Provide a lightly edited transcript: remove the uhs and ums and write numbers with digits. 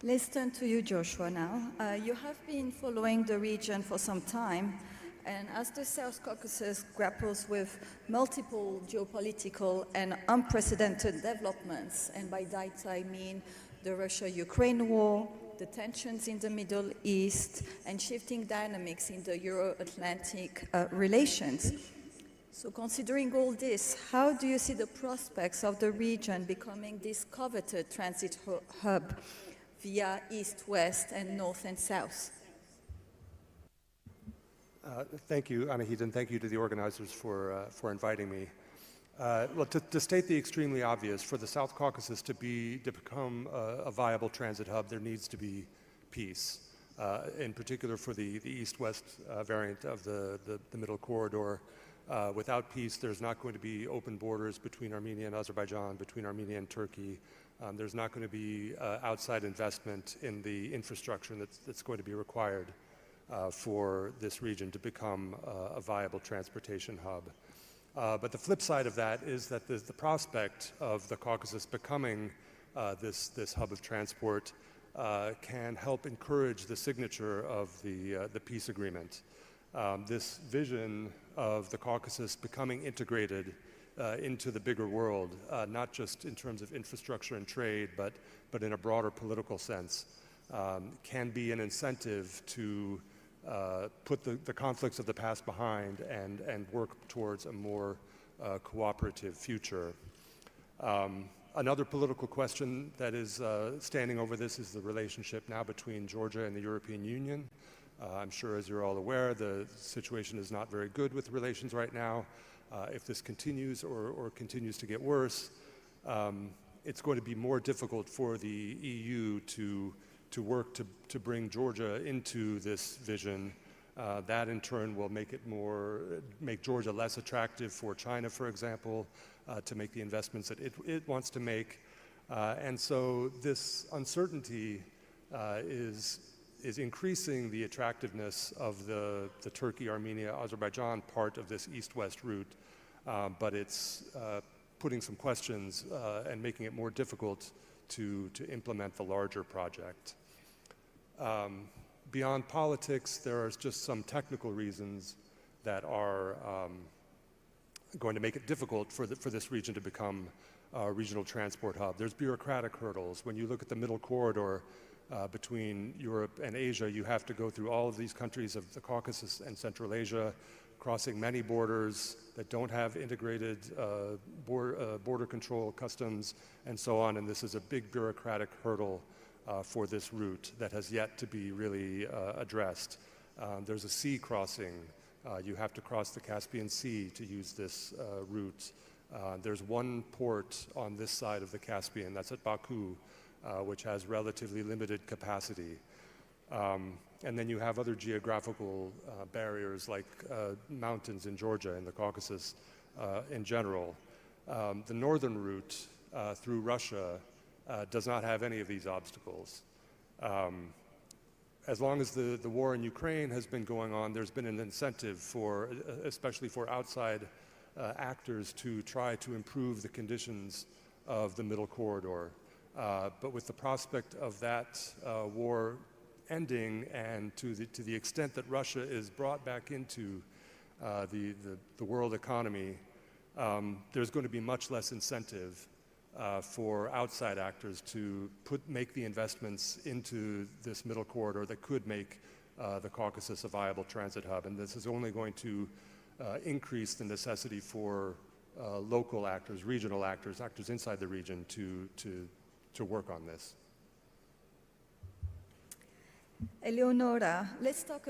Let's turn to you, Joshua, now. You have been following the region for some time, and as the South Caucasus grapples with multiple geopolitical and unprecedented developments, and by that I mean the Russia-Ukraine war, the tensions in the Middle East, and shifting dynamics in the Euro-Atlantic relations. So considering all this, how do you see the prospects of the region becoming this coveted transit hub via east, west, and north and south? Thank you, Anahit, and thank you to the organizers for inviting me. Well, to state the extremely obvious, for the South Caucasus to become a viable transit hub, there needs to be peace. In particular, for the east-west variant of the middle corridor. Without peace, there's not going to be open borders between Armenia and Azerbaijan, between Armenia and Turkey. There's not going to be outside investment in the infrastructure that's going to be required for this region to become a viable transportation hub. But the flip side of that is that the prospect of the Caucasus becoming this hub of transport can help encourage the signature of the peace agreement. This vision of the Caucasus becoming integrated into the bigger world, not just in terms of infrastructure and trade, but in a broader political sense, can be an incentive to put the conflicts of the past behind and work towards a more cooperative future. Another political question that is standing over this is the relationship now between Georgia and the European Union. I'm sure, as you're all aware, the situation is not very good with relations right now. If this continues or continues to get worse, it's going to be more difficult for the EU to work to bring Georgia into this vision. That in turn will make Georgia less attractive for China, for example, to make the investments that it wants to make. And so this uncertainty is increasing the attractiveness of the Turkey, Armenia, Azerbaijan part of this east-west route, but it's putting some questions and making it more difficult to implement the larger project. Beyond politics, there are just some technical reasons that are going to make it difficult for this region to become a regional transport hub. There's bureaucratic hurdles. When you look at the middle corridor between Europe and Asia, you have to go through all of these countries of the Caucasus and Central Asia, crossing many borders that don't have integrated border control, customs, and so on. And this is a big bureaucratic hurdle for this route that has yet to be really addressed. There's a sea crossing. You have to cross the Caspian Sea to use this route. There's one port on this side of the Caspian, that's at Baku, which has relatively limited capacity. And then you have other geographical barriers like mountains in Georgia and the Caucasus in general. The northern route through Russia does not have any of these obstacles. As long as the war in Ukraine has been going on, there's been an incentive especially for outside actors to try to improve the conditions of the middle corridor. But with the prospect of that war ending, and to the extent that Russia is brought back into the world economy, there's going to be much less incentive for outside actors to make the investments into this middle corridor that could make the Caucasus a viable transit hub. And this is only going to increase the necessity for local actors, regional actors inside the region to work on this. Eleonora, let's talk